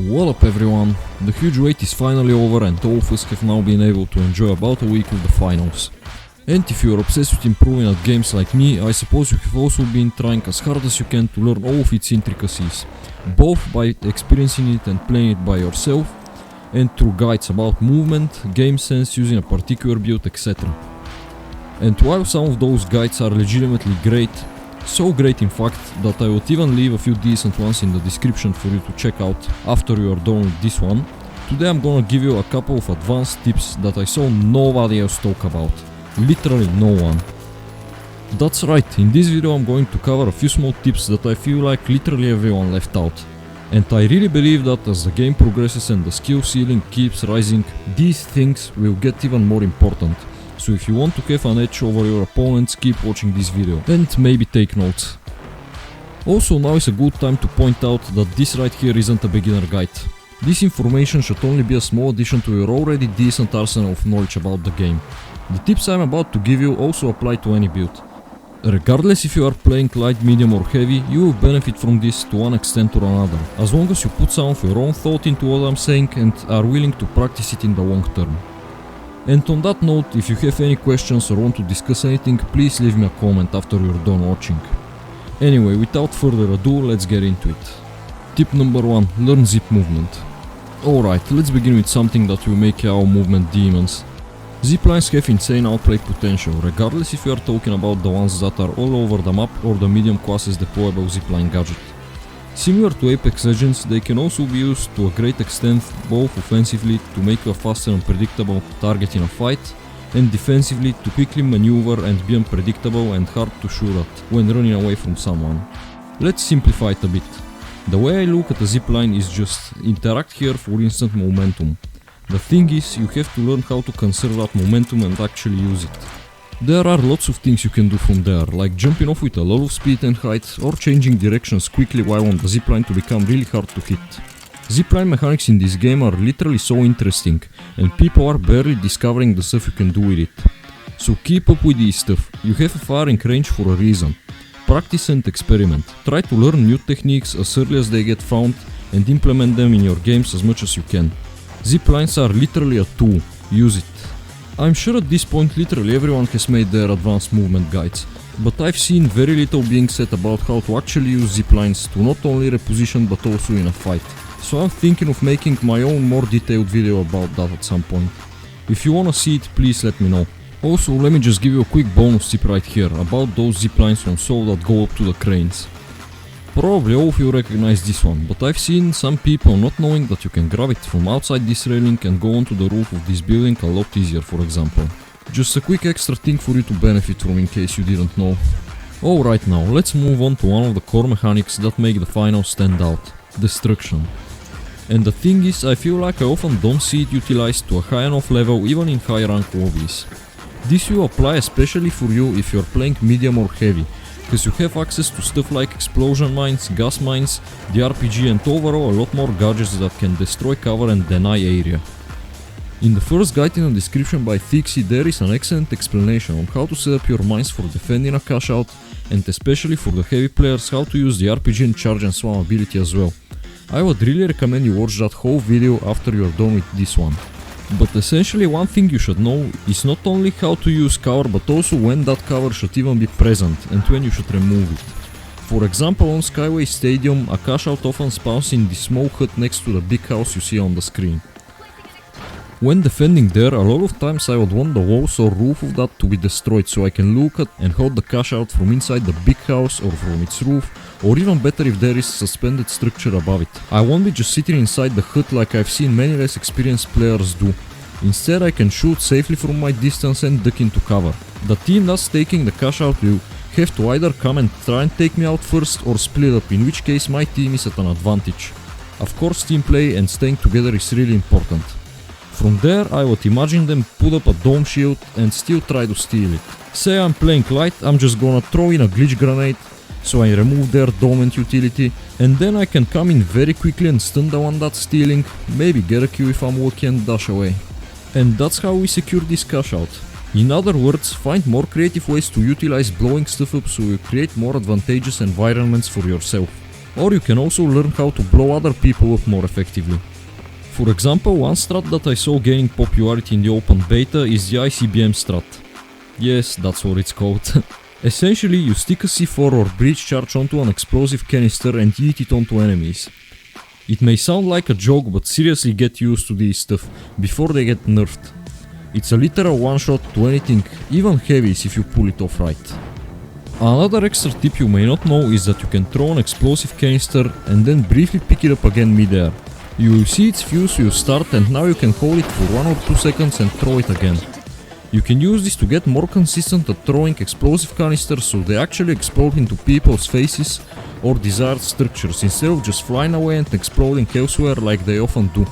What up everyone, the huge wait is finally over and all of us have now been able to enjoy about a week of the finals. And if you are obsessed with improving at games like me, I suppose you have also been trying as hard as you can to learn all of its intricacies, both by experiencing it and playing it by yourself, and through guides about movement, game sense, using a particular build, etc. And while some of those guides are legitimately great, so great in fact that I would even leave a few decent ones in the description for you to check out after you are done with this one, today I'm gonna give you a couple of advanced tips that I saw nobody else talk about. Literally no one. That's right, in this video I'm going to cover a few small tips that I feel like literally everyone left out. And I really believe that as the game progresses and the skill ceiling keeps rising, these things will get even more important. So if you want to have an edge over your opponents, keep watching this video and maybe take notes. Also, now is a good time to point out that this right here isn't a beginner guide. This information should only be a small addition to your already decent arsenal of knowledge about the game. The tips I'm about to give you also apply to any build. Regardless if you are playing light, medium or heavy, you will benefit from this to one extent or another, as long as you put some of your own thought into what I'm saying and are willing to practice it in the long term. And on that note, if you have any questions or want to discuss anything, please leave me a comment after you're done watching. Anyway, without further ado, let's get into it. Tip number 1. Learn zip movement. Alright, let's begin with something that will make our movement demons. Ziplines have insane outplay potential, regardless if you are talking about the ones that are all over the map or the medium classes deployable zipline gadget. Similar to Apex Legends, they can also be used to a great extent both offensively to make you a faster and predictable target in a fight, and defensively to quickly maneuver and be unpredictable and hard to shoot at when running away from someone. Let's simplify it a bit. The way I look at a zipline is just interact here for instant momentum. The thing is, you have to learn how to conserve that momentum and actually use it. There are lots of things you can do from there, like jumping off with a lot of speed and height, or changing directions quickly while on the zipline to become really hard to hit. Zipline mechanics in this game are literally so interesting, and people are barely discovering the stuff you can do with it. So keep up with this stuff, you have a firing range for a reason. Practice and experiment, try to learn new techniques as early as they get found and implement them in your games as much as you can. Ziplines are literally a tool, use it. I'm sure at this point literally everyone has made their advanced movement guides, but I've seen very little being said about how to actually use ziplines to not only reposition but also in a fight. So I'm thinking of making my own more detailed video about that at some point. If you wanna see it, please let me know. Also, let me just give you a quick bonus tip right here about those ziplines from Soul that go up to the cranes. Probably all of you recognize this one, but I've seen some people not knowing that you can grab it from outside this railing and go onto the roof of this building a lot easier, for example. Just a quick extra thing for you to benefit from in case you didn't know. Alright, now let's move on to one of the core mechanics that make the finals stand out: destruction. And the thing is, I feel like I often don't see it utilized to a high enough level even in high rank lobbies. This will apply especially for you if you're playing medium or heavy, because you have access to stuff like explosion mines, gas mines, the RPG and overall a lot more gadgets that can destroy cover and deny area. In the first guide in the description by Thixie there is an excellent explanation on how to set up your mines for defending a cash out, and especially for the heavy players how to use the RPG and charge and swam ability as well. I would really recommend you watch that whole video after you're done with this one. But essentially one thing you should know is not only how to use cover but also when that cover should even be present and when you should remove it. For example, on Skyway Stadium a cash out often spawns in the small hut next to the big house you see on the screen. When defending there, a lot of times I would want the walls or roof of that to be destroyed so I can look at and hold the cash out from inside the big house or from its roof, or even better if there is suspended structure above it. I won't be just sitting inside the hut like I've seen many less experienced players do. Instead I can shoot safely from my distance and duck into cover. The team that's taking the cash out will have to either come and try and take me out first or split up, in which case my team is at an advantage. Of course, team play and staying together is really important. From there I would imagine them put up a dome shield and still try to steal it. Say I'm playing light, I'm just gonna throw in a glitch grenade, so I remove their dome and utility, and then I can come in very quickly and stun the one that's stealing, maybe get a kill if I'm lucky and dash away. And that's how we secure this cash out. In other words, find more creative ways to utilize blowing stuff up so you create more advantageous environments for yourself. Or you can also learn how to blow other people up more effectively. For example, one strat that I saw gaining popularity in the open beta is the ICBM strat. Yes, that's what it's called. Essentially, you stick a C4 or breach charge onto an explosive canister and yeet it onto enemies. It may sound like a joke, but seriously get used to this stuff before they get nerfed. It's a literal one shot to anything, even heavies if you pull it off right. Another extra tip you may not know is that you can throw an explosive canister and then briefly pick it up again mid-air. You will see its fuse you start, and now you can hold it for 1 or 2 seconds and throw it again. You can use this to get more consistent at throwing explosive canisters so they actually explode into people's faces or desired structures instead of just flying away and exploding elsewhere like they often do.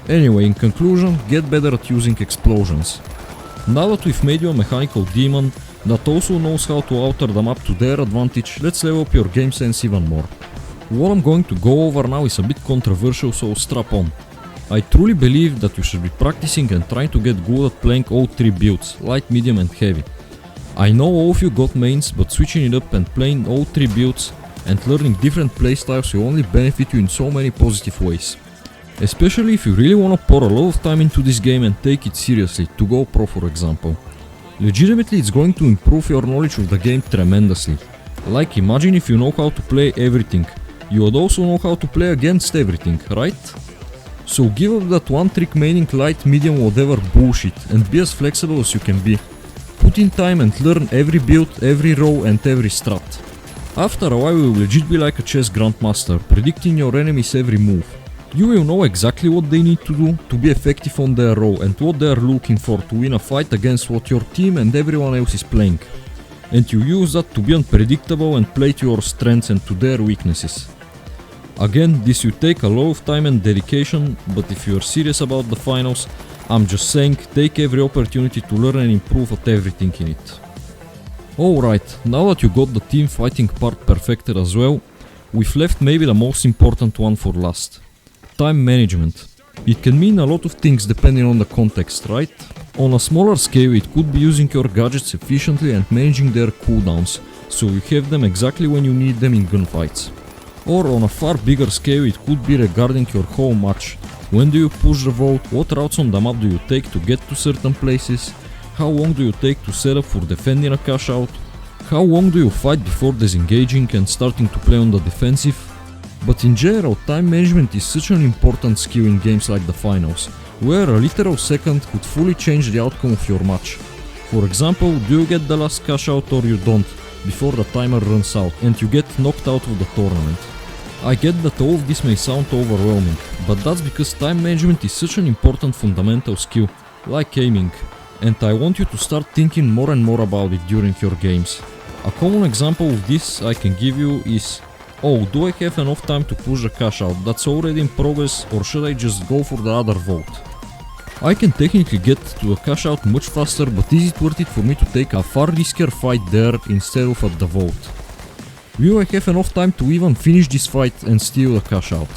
Anyway, in conclusion, get better at using explosions. Now that we've made you a mechanical demon that also knows how to alter the map to their advantage, let's level up your game sense even more. What I'm going to go over now is a bit controversial, so strap on. I truly believe that you should be practicing and trying to get good at playing all 3 builds, light, medium and heavy. I know all of you got mains, but switching it up and playing all 3 builds and learning different playstyles will only benefit you in so many positive ways. Especially if you really wanna pour a lot of time into this game and take it seriously, to go pro for example. Legitimately, it's going to improve your knowledge of the game tremendously. Like, imagine if you know how to play everything. You would also know how to play against everything, right? So give up that one trick maining light, medium, whatever bullshit and be as flexible as you can be. Put in time and learn every build, every row and every strat. After a while you will legit be like a chess grandmaster, predicting your enemy's every move. You will know exactly what they need to do to be effective on their row and what they are looking for to win a fight against what your team and everyone else is playing. And you use that to be unpredictable and play to your strengths and to their weaknesses. Again, this will take a lot of time and dedication, but if you are serious about the finals, I'm just saying, take every opportunity to learn and improve at everything in it. Alright, now that you got the team fighting part perfected as well, we've left maybe the most important one for last. Time management. It can mean a lot of things depending on the context, right? On a smaller scale, it could be using your gadgets efficiently and managing their cooldowns, so you have them exactly when you need them in gunfights. Or on a far bigger scale, it could be regarding your whole match. When do you push the vault, what routes on the map do you take to get to certain places, how long do you take to set up for defending a cash out, how long do you fight before disengaging and starting to play on the defensive. But in general, time management is such an important skill in games like the finals, where a literal second could fully change the outcome of your match. For example, do you get the last cash out or you don't, before the timer runs out and you get knocked out of the tournament. I get that all of this may sound overwhelming, but that's because time management is such an important fundamental skill, like aiming, and I want you to start thinking more and more about it during your games. A common example of this I can give you is, oh, do I have enough time to push the cash out that's already in progress, or should I just go for the other vote? I can technically get to the cash out much faster, but is it worth it for me to take a far riskier fight there instead of at the vote? Will I have enough time to even finish this fight and steal the cash out?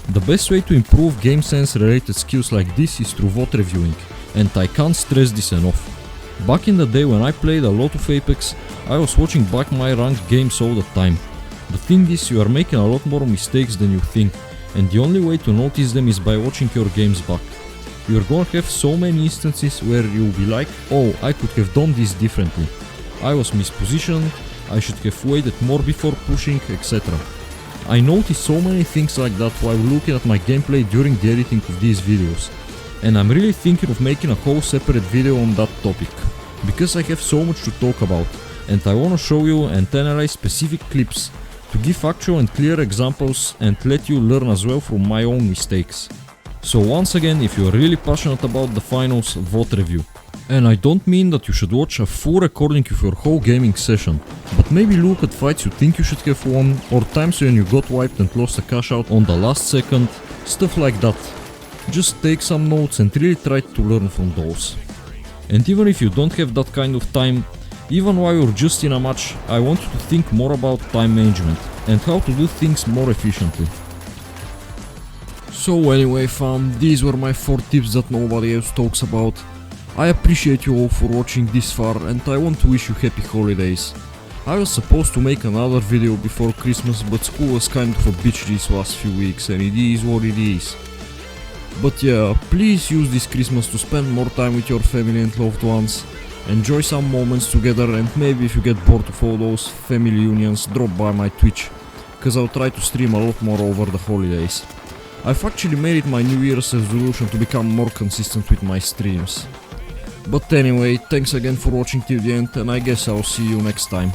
The best way to improve game sense related skills like this is through VOD reviewing, and I can't stress this enough. Back in the day when I played a lot of Apex, I was watching back my ranked games all the time. The thing is, you are making a lot more mistakes than you think, and the only way to notice them is by watching your games back. You're gonna have so many instances where you'll be like, oh, I could have done this differently. I was mispositioned, I should have waited more before pushing, etc. I noticed so many things like that while looking at my gameplay during the editing of these videos. And I'm really thinking of making a whole separate video on that topic, because I have so much to talk about, and I wanna show you and analyze specific clips to give actual and clear examples and let you learn as well from my own mistakes. So once again, if you are really passionate about the finals, VOD review. And I don't mean that you should watch a full recording of your whole gaming session, but maybe look at fights you think you should have won, or times when you got wiped and lost a cash out on the last second, stuff like that. Just take some notes and really try to learn from those. And even if you don't have that kind of time, even while you're just in a match, I want you to think more about time management and how to do things more efficiently. So anyway fam, these were my 4 tips that nobody else talks about. I appreciate you all for watching this far and I want to wish you happy holidays. I was supposed to make another video before Christmas, but school was kind of a bitch these last few weeks, and it is what it is. But yeah, please use this Christmas to spend more time with your family and loved ones, enjoy some moments together, and maybe if you get bored of all those family unions, drop by my Twitch, cause I'll try to stream a lot more over the holidays. I've actually made it my New Year's resolution to become more consistent with my streams. But anyway, thanks again for watching till the end, and I guess I'll see you next time.